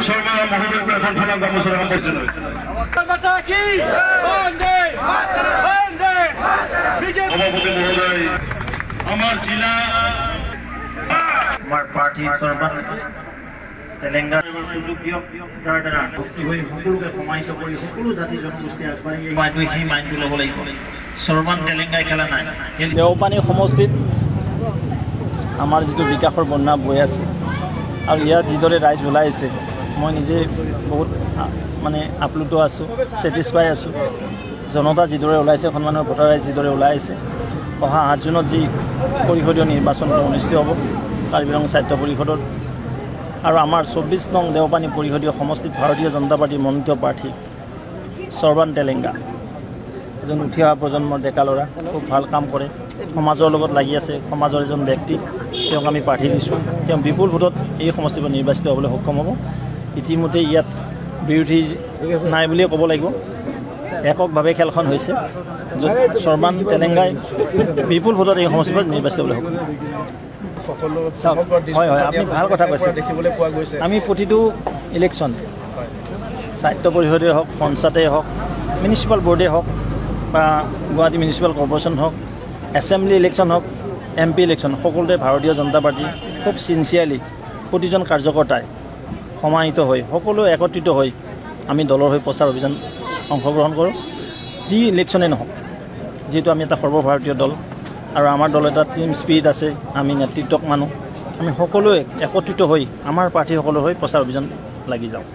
শৰ্মা মহোদয়কো এখন ফালা গামোচাৰে সম্বৰ্ধনা সভাপতি মহোদয় আমাৰ জিলা আমাৰ প্ৰাৰ্থী সৰ্বান তেলেংগানা যাৰ দ্বাৰা ভক্তি হৈ সকলোকে সমাহিত কৰি সকলো জাতি জনগোষ্ঠী আগবাঢ়ি মাইটো সেই মাইনটো ল'ব লাগিব সৰ্বান তেলেংগাই খেলা নাই দেওপানী সমষ্টিত আমাৰ যিটো বিকাশৰ বন্যা বৈ আছে আৰু ইয়াত যিদৰে ৰাইজ ওলাই আছে মই নিজে বহুত মানে আপ্লুত আছোঁ ছেটিছফাই আছোঁ জনতা যিদৰে ওলাইছে সন্মানৰ ভোটাৰ ৰাইজ যিদৰে ওলাই আছে অহা 8 জুনত যি পৰিষদীয় নিৰ্বাচন অনুষ্ঠিত হ'ব কাৰ্বি আংলং স্বায়ত্ত পৰিষদত আৰু আমাৰ 24 নং দেওপানী পৰিষদীয় সমষ্টিত ভাৰতীয় জনতা পাৰ্টীৰ মনোনীত প্ৰাৰ্থী সৰ্বান তেলেংগা এজন উঠি অহা প্ৰজন্মৰ ডেকা ল'ৰা খুব ভাল কাম কৰে সমাজৰ লগত লাগি আছে সমাজৰ এজন ব্যক্তি তেওঁক আমি প্ৰাৰ্থী দিছোঁ তেওঁ বিপুল ভোটত এই সমষ্টিৰ পৰা নিৰ্বাচিত হ'বলৈ সক্ষম হ'ব ইতিমধ্যে ইয়াত বিৰোধী নাই বুলিয়ে ক'ব লাগিব এককভাৱে খেলখন হৈছে সৰ্বান তেলেংগাই বিপুল ভোটত এই সমষ্টিৰ পৰা নিৰ্বাচিত হ'বলৈ সক্ষম হয় হয় আপুনি ভাল কথা কৈছে দেখিবলৈ পোৱা গৈছে আমি প্ৰতিটো ইলেকশ্যন স্বায়ত্ত পৰিষদেই হওক পঞ্চায়তেই হওক মিউনিচিপাল বৰ্ডেই হওক বা গুৱাহাটী মিউনিচিপাল কৰ্প'ৰেশ্যন হওক এছেম্বলি ইলেকশ্যন হওক MP ইলেকশ্যন সকলোতে ভাৰতীয় জনতা পাৰ্টি খুব চিনচিয়াৰলি প্ৰতিজন কাৰ্যকৰ্তাই সমাহিত হৈ সকলো একত্ৰিত হৈ আমি দলৰ হৈ প্ৰচাৰ অভিযান অংশগ্ৰহণ কৰোঁ যি ইলেকশ্যনেই নহওক যিহেতু আমি এটা সৰ্বভাৰতীয় দল আৰু আমাৰ দল এটা টিম স্পিৰিট আছে আমি নেতৃত্বক মানুহ আমি সকলোৱে একত্ৰিত হৈ আমাৰ প্ৰাৰ্থীসকলৰ হৈ প্ৰচাৰ অভিযান লাগি যাওঁ